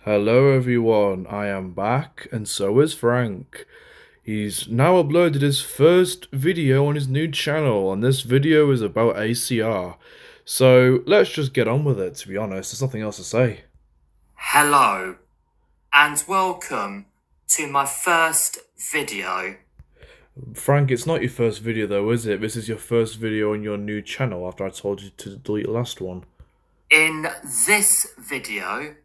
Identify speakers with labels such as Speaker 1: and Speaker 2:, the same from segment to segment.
Speaker 1: Hello everyone, I am back, and so is Frank. He's now uploaded his first video on his new channel, and this video is about ACR. So let's just get on with it, to be honest, there's nothing else to say.
Speaker 2: Hello, and welcome to my first video.
Speaker 1: Frank, it's not your first video though, is it? This is your first video on your new channel after I told you to delete the last one.
Speaker 2: In this video,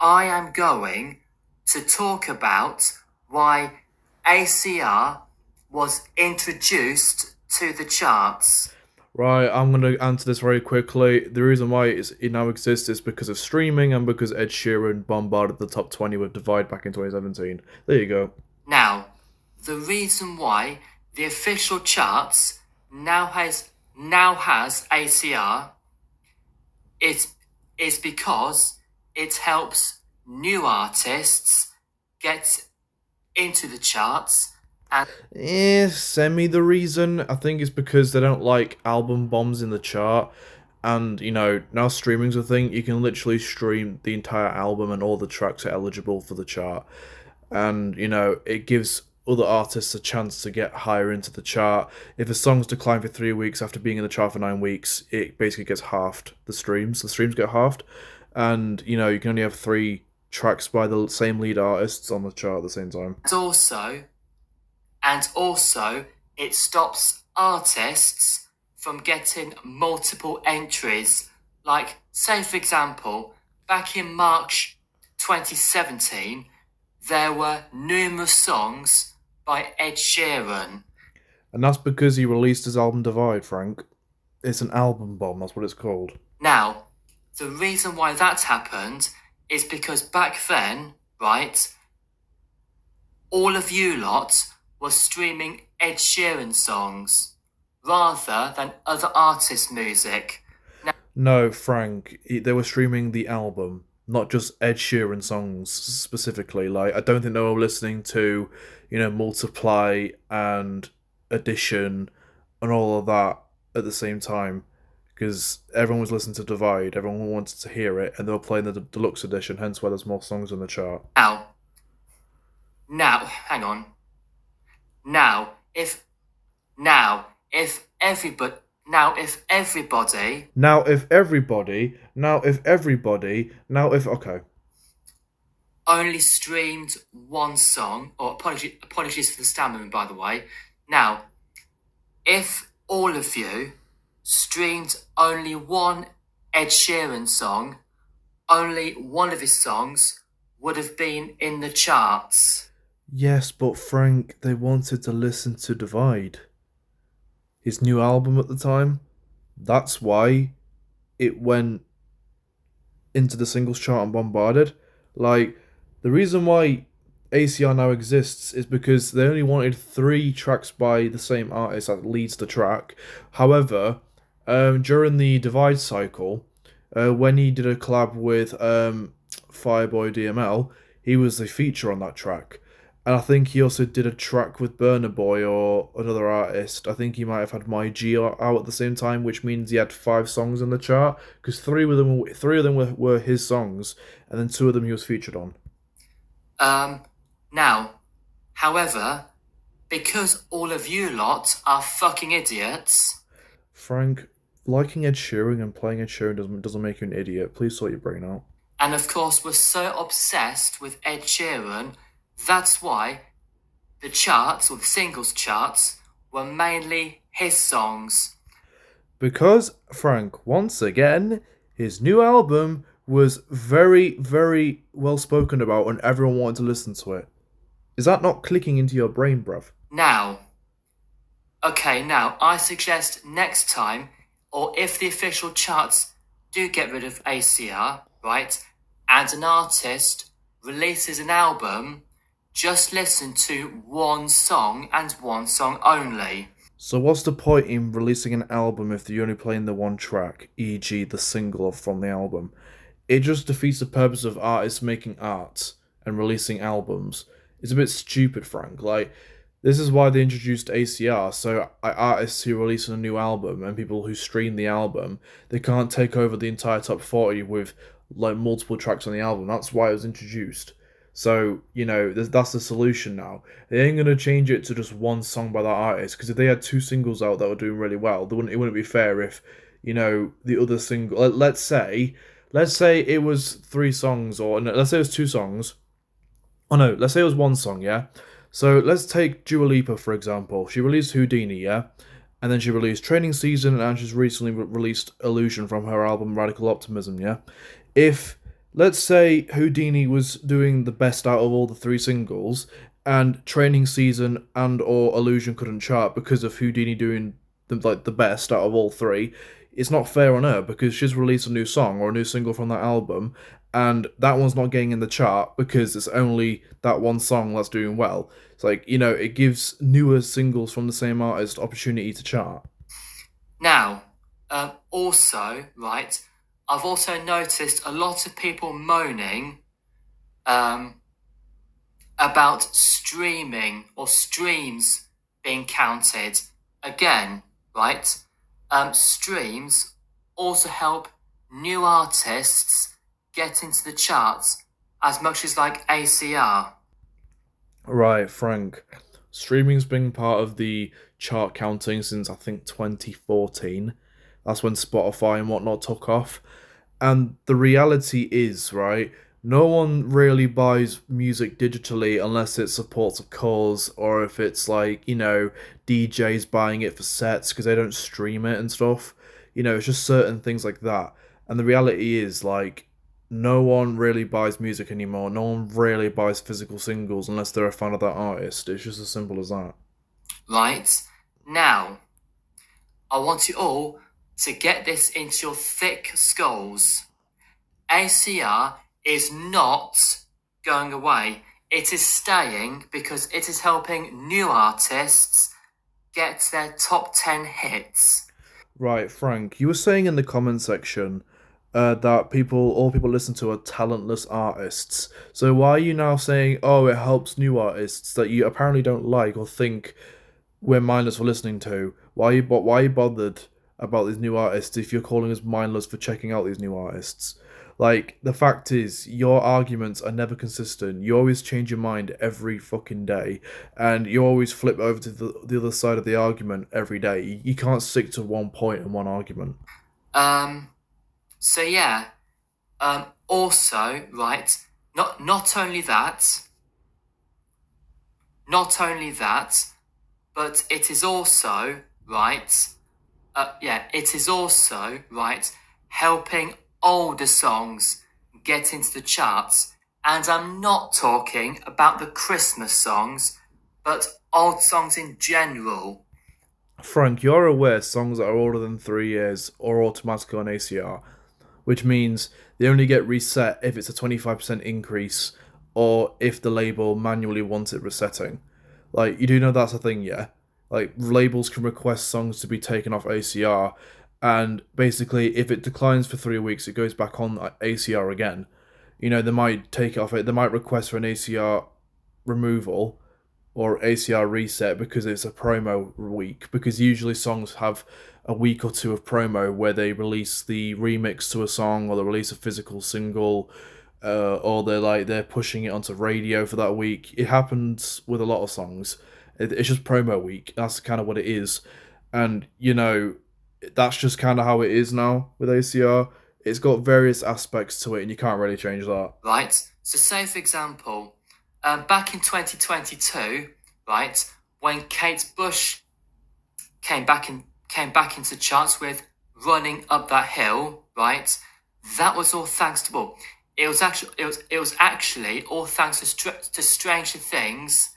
Speaker 2: I am going to talk about why ACR was introduced to the charts.
Speaker 1: Right, I'm gonna answer this very quickly. The reason why it now exists is because of streaming and because Ed Sheeran bombarded the top 20 with Divide back in 2017. There you go.
Speaker 2: Now, the reason why the official charts now has ACR is because it helps new artists get into the charts.
Speaker 1: Send me the reason. I think it's because they don't like album bombs in the chart. And, now streaming's a thing. You can literally stream the entire album and all the tracks are eligible for the chart. And, it gives other artists a chance to get higher into the chart. If a song's declined for 3 weeks after being in the chart for 9 weeks, it basically gets halved. The streams get halved. And, you can only have 3 tracks by the same lead artists on the chart at the same time.
Speaker 2: And also, it stops artists from getting multiple entries. Like, say for example, back in March 2017, there were numerous songs by Ed Sheeran.
Speaker 1: And that's because he released his album Divide, Frank. It's an album bomb, that's what it's called.
Speaker 2: Now, the reason why that happened is because back then, right, all of you lot were streaming Ed Sheeran songs rather than other artists' music.
Speaker 1: No, Frank, they were streaming the album, not just Ed Sheeran songs specifically. Like, I don't think they were listening to, Multiply and Addition and all of that at the same time. Because everyone was listening to Divide, everyone wanted to hear it, and they were playing the deluxe edition, hence why there's more songs on the chart.
Speaker 2: Hang on. Now, if everybody
Speaker 1: Okay.
Speaker 2: only streamed one song, or apologies for the stammering, by the way. Now, if all of you streamed only one Ed Sheeran song, only one of his songs would have been in the charts.
Speaker 1: Yes, but Frank, they wanted to listen to Divide. His new album at the time. That's why it went into the singles chart and bombarded. Like, the reason why ACR now exists is because they only wanted 3 tracks by the same artist that leads the track. However, during the Divide cycle, when he did a collab with Fireboy DML, he was the feature on that track. And I think he also did a track with Burna Boy or another artist. I think he might have had My G out at the same time, which means he had 5 songs in the chart because three of them were his songs, and then 2 of them he was featured on.
Speaker 2: Now, however, because all of you lot are fucking idiots.
Speaker 1: Frank, liking Ed Sheeran and playing Ed Sheeran doesn't make you an idiot. Please sort your brain out.
Speaker 2: And of course, we're so obsessed with Ed Sheeran. That's why the charts, or the singles charts, were mainly his songs.
Speaker 1: Because, Frank, once again, his new album was very, very well spoken about and everyone wanted to listen to it. Is that not clicking into your brain, bruv?
Speaker 2: Now, I suggest next time, or if the official charts do get rid of ACR, right, and an artist releases an album, just listen to one song and one song only.
Speaker 1: So what's the point in releasing an album if you're only playing the one track, e.g. the single from the album? It just defeats the purpose of artists making art and releasing albums. It's a bit stupid, Frank. Like, this is why they introduced ACR, so artists who release a new album and people who stream the album, they can't take over the entire top 40 with like multiple tracks on the album. That's why it was introduced. So that's the solution now. They ain't gonna change it to just one song by that artist because if they had two singles out that were doing really well, it wouldn't be fair if the other single. Let's say it was three songs, or no, let's say it was two songs. Oh no, let's say it was one song, yeah. So let's take Dua Lipa for example. She released Houdini, yeah, and then she released Training Season, and she's recently released Illusion from her album Radical Optimism, yeah. If let's say Houdini was doing the best out of all the three singles, and Training Season and or Illusion couldn't chart because of Houdini doing the best out of all three, it's not fair on her because she's released a new song or a new single from that album, and that one's not getting in the chart because it's only that one song that's doing well. It's like, it gives newer singles from the same artist opportunity to chart.
Speaker 2: Now, also, right, I've also noticed a lot of people moaning um, about streaming or streams being counted. Again, right, streams also help new artists get into the charts as much as like ACR.
Speaker 1: Right, Frank. Streaming's been part of the chart counting since I think 2014. That's when Spotify and whatnot took off. And the reality is, right, no one really buys music digitally unless it supports a cause or if it's like, DJs buying it for sets because they don't stream it and stuff. It's just certain things like that. And the reality is, like, no one really buys music anymore. No one really buys physical singles unless they're a fan of that artist. It's just as simple as that.
Speaker 2: Right? Now, I want you all to get this into your thick skulls. ACR is not going away. It is staying because it is helping new artists get their top 10 hits.
Speaker 1: Right, Frank, you were saying in the comment section that all people listen to are talentless artists. So why are you now saying, oh, it helps new artists that you apparently don't like or think we're mindless for listening to? Why are you bothered about these new artists if you're calling us mindless for checking out these new artists? Like, the fact is, your arguments are never consistent. You always change your mind every fucking day, and you always flip over to the other side of the argument every day. You can't stick to one point in one argument.
Speaker 2: Um, so yeah, also, right, not only that, but it is also, right, it is also, right, helping older songs get into the charts. And I'm not talking about the Christmas songs, but old songs in general.
Speaker 1: Frank, you're aware songs that are older than 3 years are automatically on ACR, which means they only get reset if it's a 25% increase or if the label manually wants it resetting. Like, you do know that's a thing, yeah? Like, labels can request songs to be taken off ACR, and basically, if it declines for 3 weeks, it goes back on ACR again. They might take it off it, they might request for an ACR removal or ACR reset because it's a promo week. Because usually songs have a week or two of promo where they release the remix to a song or they release a physical single, or they're pushing it onto radio for that week. It happens with a lot of songs. It's just promo week. That's kind of what it is, and that's just kind of how it is now with ACR. It's got various aspects to it, and you can't really change that.
Speaker 2: Right? So say, for example, back in 2022, right, when Kate Bush came back into charts with "Running Up That Hill," right, that was all thanks to it was actually all thanks to Stranger Things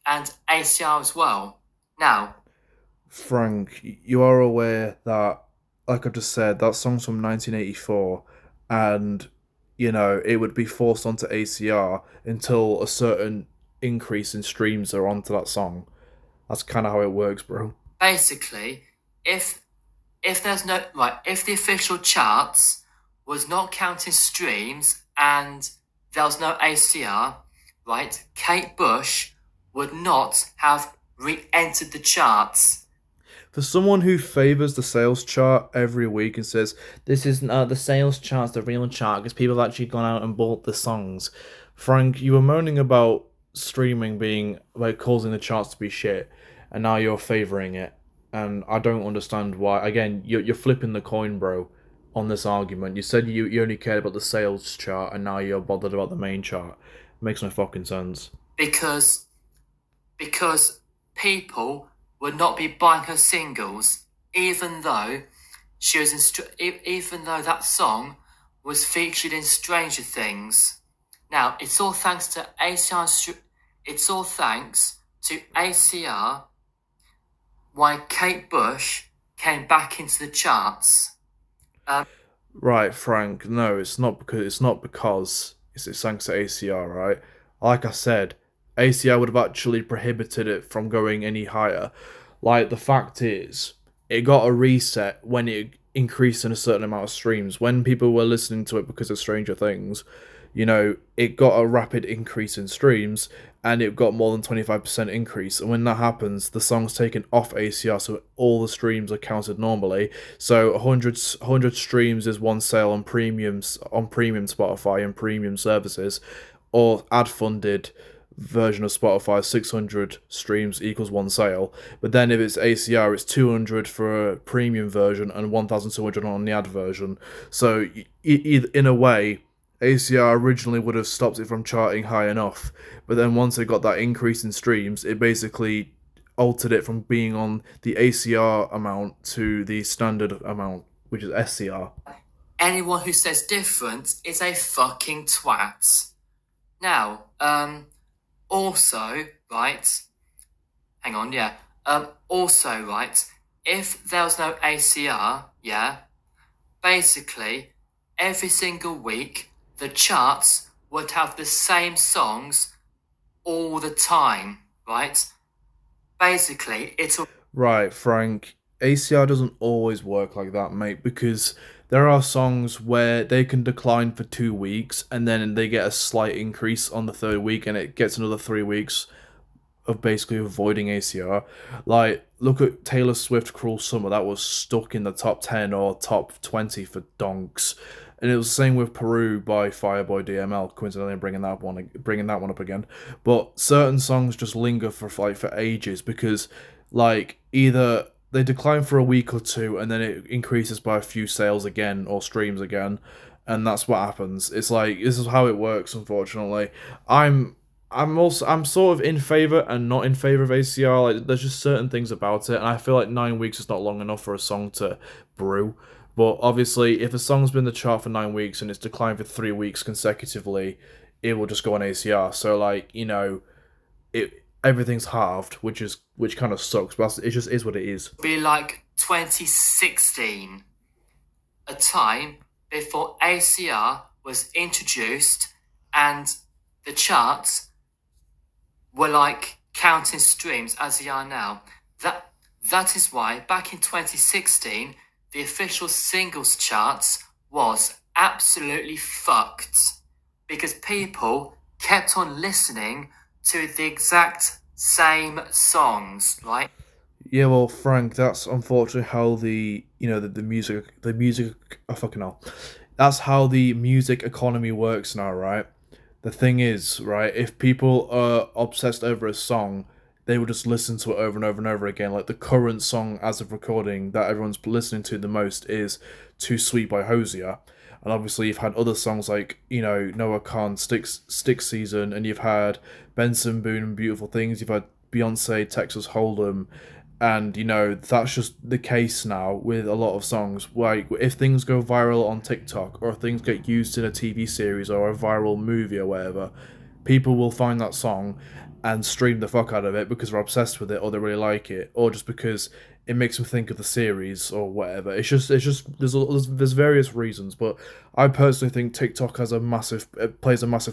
Speaker 2: and ACR as well. Now,
Speaker 1: Frank, you are aware that, like I just said, that song's from 1984, and it would be forced onto ACR until a certain increase in streams are onto that song. That's kind of how it works, bro.
Speaker 2: basically, if there's no right, if the official charts was not counting streams and there was no ACR, right, Kate Bush would not have re-entered the charts.
Speaker 1: For someone who favors the sales chart every week and says this isn't the sales chart's the real chart because people have actually gone out and bought the songs. Frank, you were moaning about streaming being like causing the charts to be shit, and now you're favoring it, and I don't understand why. Again, you're flipping the coin, bro. On this argument, you said you only cared about the sales chart, and now you're bothered about the main chart. Makes no fucking sense.
Speaker 2: because people would not be buying her singles, even though even though that song was featured in Stranger Things. Now, it's all thanks to ACR. It's all thanks to ACR why Kate Bush came back into the charts.
Speaker 1: Right, Frank. No, it's thanks to ACR, right? Like I said, ACR would have actually prohibited it from going any higher. Like the fact is, it got a reset when it increased in a certain amount of streams. When people were listening to it because of Stranger Things, it got a rapid increase in streams and it got more than 25% increase. And when that happens, the song's taken off ACR, so all the streams are counted normally. So 100 streams is one sale on premium Spotify and premium services, or ad funded version of Spotify, 600 streams equals one sale. But then if it's ACR, it's 200 for a premium version and 1,200 on the ad version. So in a way, ACR originally would have stopped it from charting high enough, but then once it got that increase in streams, it basically altered it from being on the ACR amount to the standard amount, which is SCR.
Speaker 2: Anyone who says different is a fucking twat. Now, also, right, hang on, yeah, also, right, if there was no ACR, yeah, basically, every single week, the charts would have the same songs all the time, right? Basically, it'll...
Speaker 1: Right, Frank. ACR doesn't always work like that, mate, because there are songs where they can decline for 2 weeks and then they get a slight increase on the third week and it gets another 3 weeks of basically avoiding ACR. Like, look at Taylor Swift Cruel Summer, that was stuck in the top 10 or top 20 for donks. And it was the same with Peru by Fireboy DML, coincidentally bringing that one up again. But certain songs just linger for ages because either they decline for a week or two and then it increases by a few sales again or streams again, and that's what happens. It's like this is how it works, unfortunately. I'm I'm sort of in favor and not in favor of ACR. Like, there's just certain things about it, and I feel like 9 weeks is not long enough for a song to brew. But obviously, if a song's been in the chart for 9 weeks and it's declined for 3 weeks consecutively, it will just go on ACR. So it everything's halved, which kind of sucks. But it just is what it is.
Speaker 2: Be like 2016, a time before ACR was introduced and the charts were like counting streams as they are now. That is why back in 2016 the official singles charts was absolutely fucked because people kept on listening to the exact same songs, right?
Speaker 1: Yeah, well, Frank, that's unfortunately how the music oh fucking hell. That's how the music economy works now, right? The thing is, right, if people are obsessed over a song, they will just listen to it over and over and over again. Like the current song as of recording that everyone's listening to the most is Too Sweet by Hosier. And obviously you've had other songs like, Noah Khan's Stick Season, and you've had Benson Boone and Beautiful Things, you've had Beyonce, Texas Hold'em, and that's just the case now with a lot of songs. Like if things go viral on TikTok or if things get used in a TV series or a viral movie or whatever, people will find that song and stream the fuck out of it because they're obsessed with it or they really like it or just because it makes them think of the series or whatever. It's just there's various reasons, but I personally think TikTok plays a massive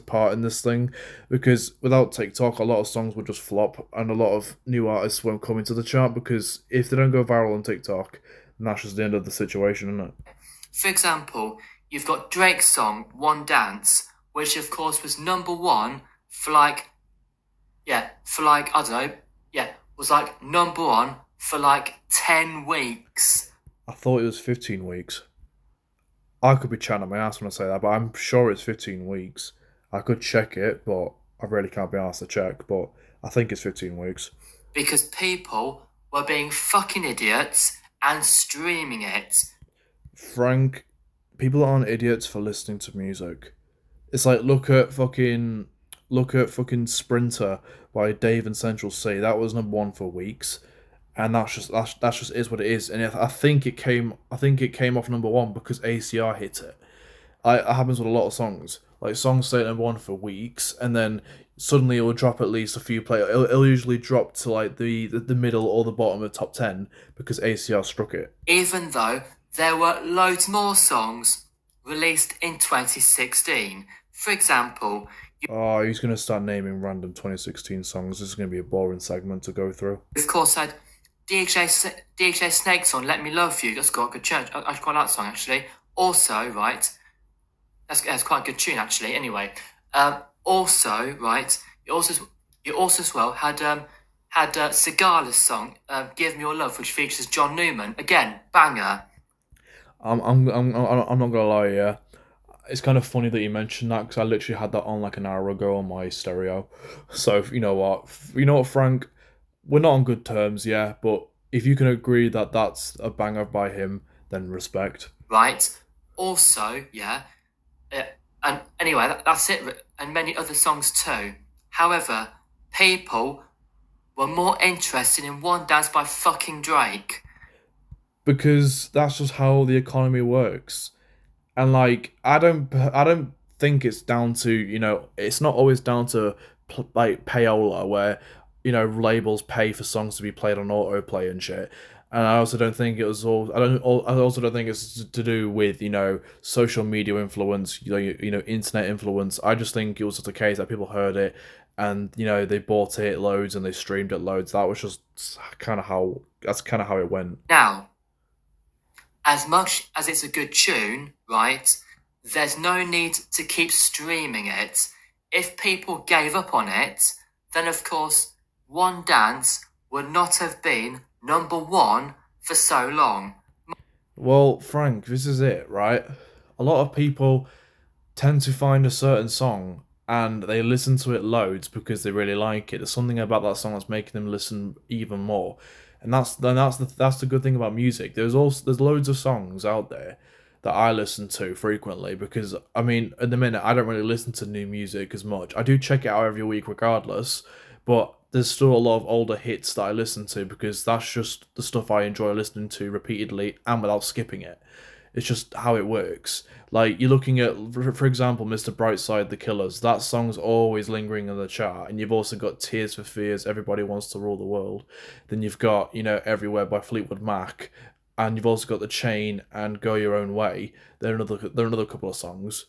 Speaker 1: part in this thing because without TikTok, a lot of songs would just flop and a lot of new artists won't come into the chart because if they don't go viral on TikTok, then that's just the end of the situation, isn't it?
Speaker 2: For example, you've got Drake's song One Dance, which of course was number one for I don't know, was like number one for like 10 weeks.
Speaker 1: I thought it was 15 weeks. I could be chatting my ass when I say that, but I'm sure it's 15 weeks. I could check it, but I really can't be asked to check. But I think it's 15 weeks.
Speaker 2: Because people were being fucking idiots and streaming it.
Speaker 1: Frank, people aren't idiots for listening to music. It's like look at fucking Sprinter by Dave and Central C. That was number one for weeks, and that's just is what it is. And I think it came off number one because ACR hit it. It happens with a lot of songs. Like songs stay at number one for weeks, and then suddenly it will drop at least a few play. It'll usually drop to like the middle or the bottom of the top 10 because ACR struck it.
Speaker 2: Even though there were loads more songs released in 2016. For example,
Speaker 1: Oh, he's gonna start naming random 2016 songs. This is gonna be a boring segment to go through.
Speaker 2: you of course had DJ Snake's on "Let Me Love You." That's got a good tune. I quite like that song actually. Also, right, that's quite a good tune actually. Anyway, also, right, you also as well had Sigala's song "Give Me Your Love," which features John Newman. Again, banger.
Speaker 1: I'm not gonna lie, yeah. It's kind of funny that you mentioned that because I literally had that on like an hour ago on my stereo. So you know what, Frank, we're not on good terms, yeah. But if you can agree that that's a banger by him, then respect.
Speaker 2: Right. Also, yeah. Uh, and anyway, that's it. And many other songs too. However, people were more interested in One Dance by fucking Drake.
Speaker 1: Because that's just how the economy works. And like I don't think it's down to it's not always down to like payola where labels pay for songs to be played on autoplay and shit. And I also don't think it was all. I also don't think it's to do with social media influence, internet influence. I just think it was just a case that people heard it, and they bought it loads and they streamed it loads. That was just kind of how it went.
Speaker 2: Now, as much as it's a good tune, right, there's no need to keep streaming it. If people gave up on it, then of course, One Dance would not have been number one for so long.
Speaker 1: Well, Frank, this is it, right? A lot of people tend to find a certain song and they listen to it loads because they really like it. There's something about that song that's making them listen even more. And that's the good thing about music. There's loads of songs out there that I listen to frequently because I mean, at the minute I don't really listen to new music as much. I do check it out every week regardless, but there's still a lot of older hits that I listen to because that's just the stuff I enjoy listening to repeatedly and without skipping it. It's just how it works. Like you're looking at, for example, Mr. Brightside, The Killers. That song's always lingering in the chart, and you've also got Tears for Fears, Everybody Wants to Rule the World. Then you've got Everywhere by Fleetwood Mac, and you've also got The Chain and Go Your Own Way. They're another couple of songs.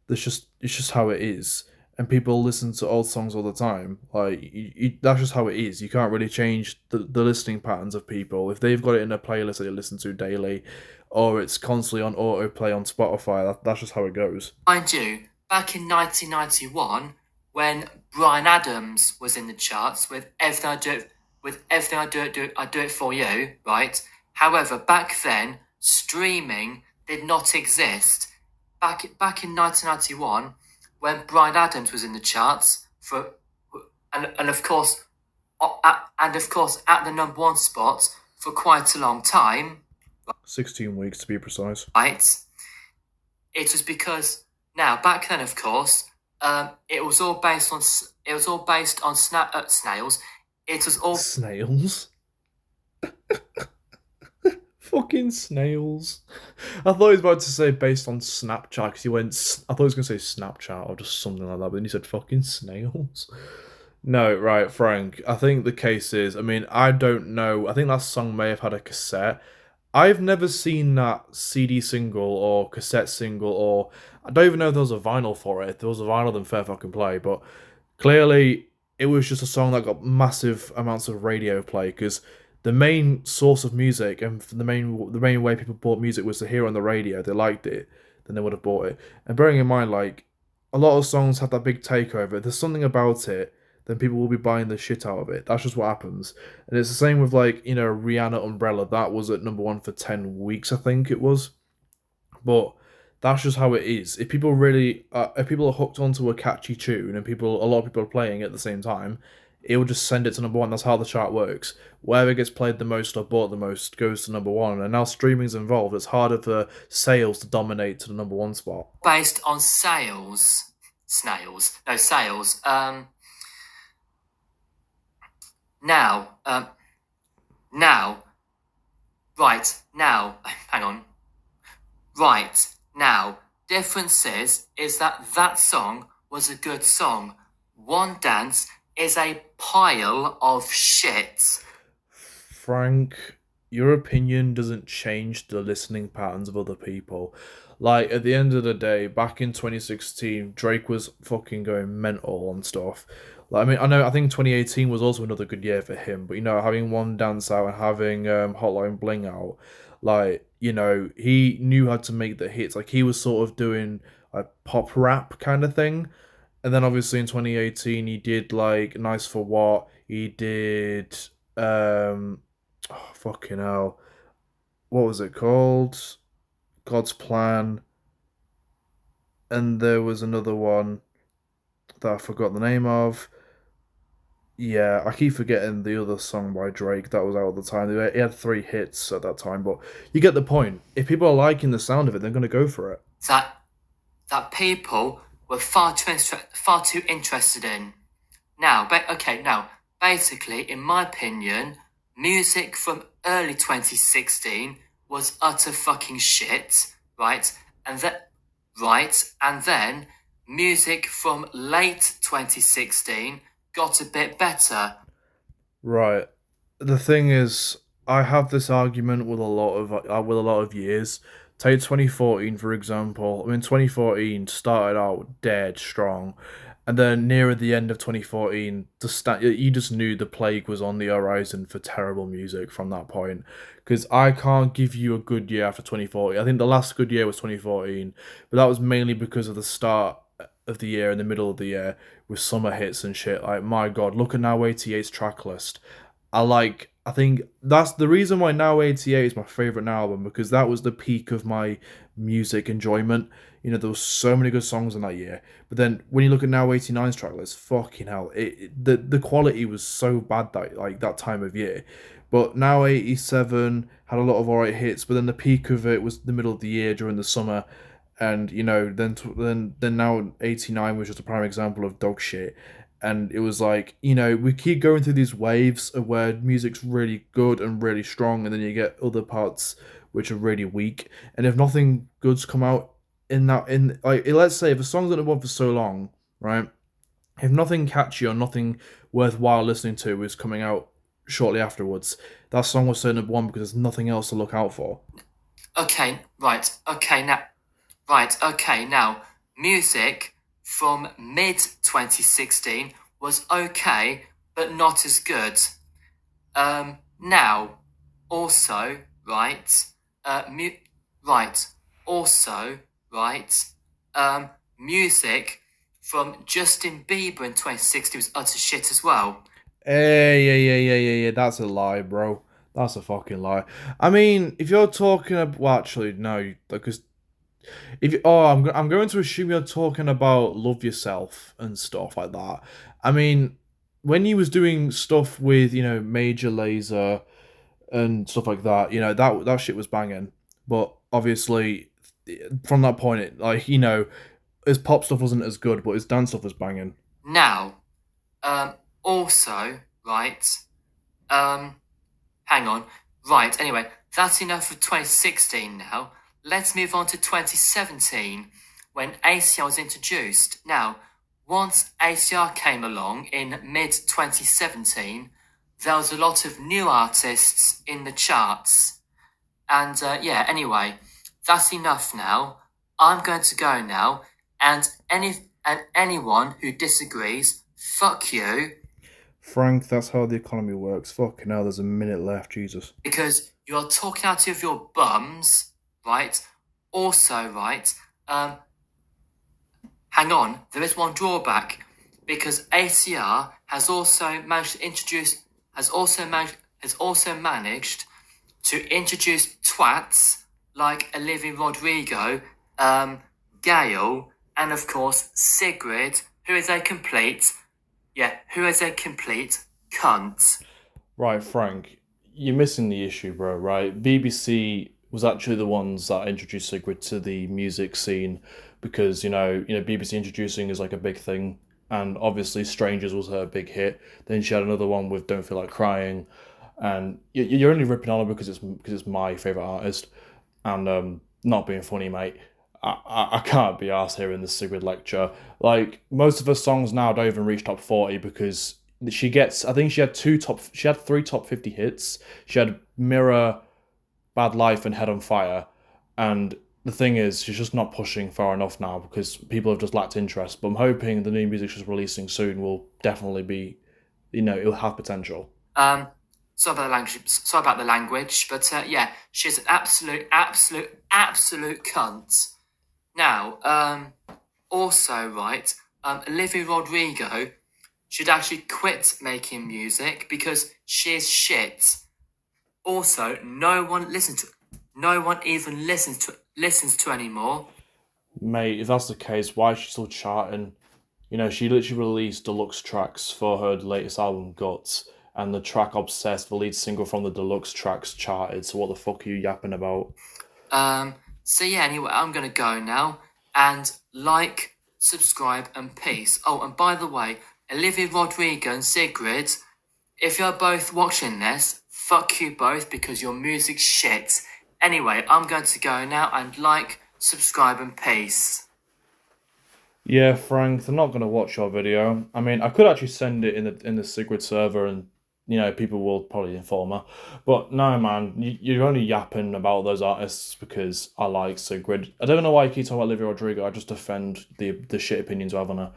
Speaker 1: It's just how it is, and people listen to old songs all the time. Like that's just how it is. You can't really change the listening patterns of people. If they've got it in a playlist that they listen to daily, or it's constantly on autoplay on Spotify, that's just how it goes.
Speaker 2: Mind you, back in 1991, when Brian Adams was in the charts with I Do It For You, right? However, back then, streaming did not exist. Back in 1991, when Brian Adams was in the charts and of course at the number one spot for quite a long time,
Speaker 1: 16 weeks to be precise.
Speaker 2: right? It was because now back then, of course, it was all based on snails. It was all
Speaker 1: Snails? Fucking snails. I thought he was about to say based on Snapchat because he went. I thought he was going to say Snapchat or just something like that, but then he said fucking snails. No, right, Frank. I think the case is. I mean, I don't know. I think that song may have had a cassette. I've never seen that CD single or cassette single, or I don't even know if there was a vinyl for it. If there was a vinyl, then fair fucking play. But clearly, it was just a song that got massive amounts of radio play because the main source of music and the main way people bought music was to hear on the radio. They liked it, then they would have bought it. And bearing in mind, like a lot of songs have that big takeover. There's something about it then people will be buying the shit out of it. That's just what happens. And it's the same with like, Rihanna Umbrella. That was at number one for 10 weeks, I think it was. But that's just how it is. If people are hooked onto a catchy tune and a lot of people are playing it at the same time, it will just send it to number one. That's how the chart works. Wherever gets played the most or bought the most goes to number one. And now streaming's involved. It's harder for sales to dominate to the number one spot.
Speaker 2: Based on sales, snails, no sales. Now, now, right now, hang on. Right now, difference is that song was a good song. One Dance is a pile of shit.
Speaker 1: Frank, your opinion doesn't change the listening patterns of other people. Like, at the end of the day, back in 2016, Drake was fucking going mental on stuff. Like, I think 2018 was also another good year for him, but having One Dance out and having Hotline Bling out, like, he knew how to make the hits. Like, he was sort of doing a pop rap kind of thing. And then obviously in 2018, he did like Nice for What? He did oh, fucking hell. What was it called? God's Plan. And there was another one that I forgot the name of. Yeah, I keep forgetting the other song by Drake that was out at the time. He had three hits at that time, but you get the point. If people are liking the sound of it, they're going to go for it.
Speaker 2: That people were far too interested in. Now, basically, in my opinion, music from early 2016 was utter fucking shit, right? And then music from late 2016 got a bit better.
Speaker 1: Right. The thing is, I have this argument with a lot of years. Take 2014 for example. 2014 started out dead strong, and then nearer the end of 2014, you just knew the plague was on the horizon for terrible music from that point. Because I can't give you a good year after 2014. I think the last good year was 2014, but that was mainly because of the start of the year and the middle of the year with summer hits and shit. Like, my god, look at Now 88's track list. I think that's the reason why Now 88 is my favorite now album, because that was the peak of my music enjoyment. There was so many good songs in that year. But then when you look at Now 89's track list, fucking hell, the quality was so bad that time of year. But Now 87 had a lot of alright hits, but then the peak of it was the middle of the year during the summer, and then Now 89 was just a prime example of dog shit. And it was like, we keep going through these waves of where music's really good and really strong, and then you get other parts which are really weak. And if nothing good's come out in like, let's say if a song's been on for so long, right? If nothing catchy or nothing worthwhile listening to is coming out shortly afterwards, that song was still number one because there's nothing else to look out for.
Speaker 2: Okay, right. Now, music from mid 2016 was okay, but not as good. Now, also, right, music from Justin Bieber in 2016 was utter shit as well.
Speaker 1: Hey, yeah. That's a lie, bro. That's a fucking lie. I mean, if you're talking about, well, actually, no, because I'm going to assume you're talking about Love Yourself and stuff like that. I mean, when he was doing stuff with Major Lazer and stuff like that, that shit was banging. But obviously, from that point, his pop stuff wasn't as good, but his dance stuff was banging.
Speaker 2: Now, also, right, hang on. Right, anyway, that's enough for 2016 now. Let's move on to 2017, when ACR was introduced. Now, once ACR came along in mid-2017, there was a lot of new artists in the charts. And anyway, that's enough now. I'm going to go now, and anyone who disagrees, fuck you.
Speaker 1: Frank, that's how the economy works. Fucking hell, there's a minute left, Jesus.
Speaker 2: Because you're talking out of your bums, right? Also, right, hang on, there is one drawback. because ACR has also managed to introduce has also managed to introduce twats like Olivia Rodrigo, Gail, and of course Sigrid, who is a complete cunt.
Speaker 3: Right, Frank, you're missing the issue, bro, right? BBC was actually the ones that introduced Sigrid to the music scene because, BBC introducing is like a big thing. And obviously, Strangers was her big hit. Then she had another one with Don't Feel Like Crying. And you're only ripping on her because it's my favorite artist. And not being funny, mate. I can't be arsed hearing this Sigrid lecture. Like most of her songs now don't even reach top 40 because I think she had three top 50 hits. She had Mirror, Bad Life, and Head on Fire. And the thing is, she's just not pushing far enough now because people have just lacked interest. But I'm hoping the new music she's releasing soon will definitely be, it'll have potential.
Speaker 2: Sorry about the language, but yeah, she's an absolute cunt. Now, also, right, Olivia Rodrigo should actually quit making music because she's shit. Also, no one even listens to anymore.
Speaker 3: Mate, if that's the case, why is she still charting? She literally released deluxe tracks for her latest album, Guts, and the track Obsessed, the lead single from the deluxe tracks, charted. So what the fuck are you yapping about?
Speaker 2: So yeah, anyway, I'm gonna go now and like, subscribe, and peace. Oh, and by the way, Olivia Rodrigo and Sigrid, if you're both watching this, fuck you both because your music's shit. Anyway, I'm going to go now and like, subscribe, and peace.
Speaker 3: Yeah, Frank, they're not gonna watch your video. I mean, I could actually send it in the Sigrid server, and people will probably inform her. But no, man, you're only yapping about those artists because I like Sigrid. I don't know why you keep talking about Olivia Rodrigo. I just defend the shit opinions I have on her.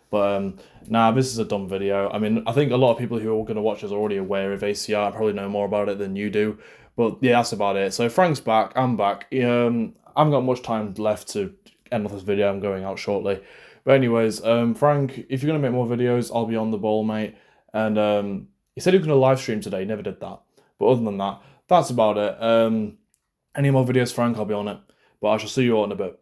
Speaker 3: But nah, this is a dumb video. I mean, I think a lot of people who are gonna watch this are already aware of ACR. Probably know more about it than you do. But yeah, that's about it. So Frank's back. I'm back. I haven't got much time left to end off this video. I'm going out shortly. But anyways, Frank, if you're gonna make more videos, I'll be on the ball, mate. And he said he was gonna live stream today. He never did that. But other than that, that's about it. Any more videos, Frank? I'll be on it. But I shall see you all in a bit.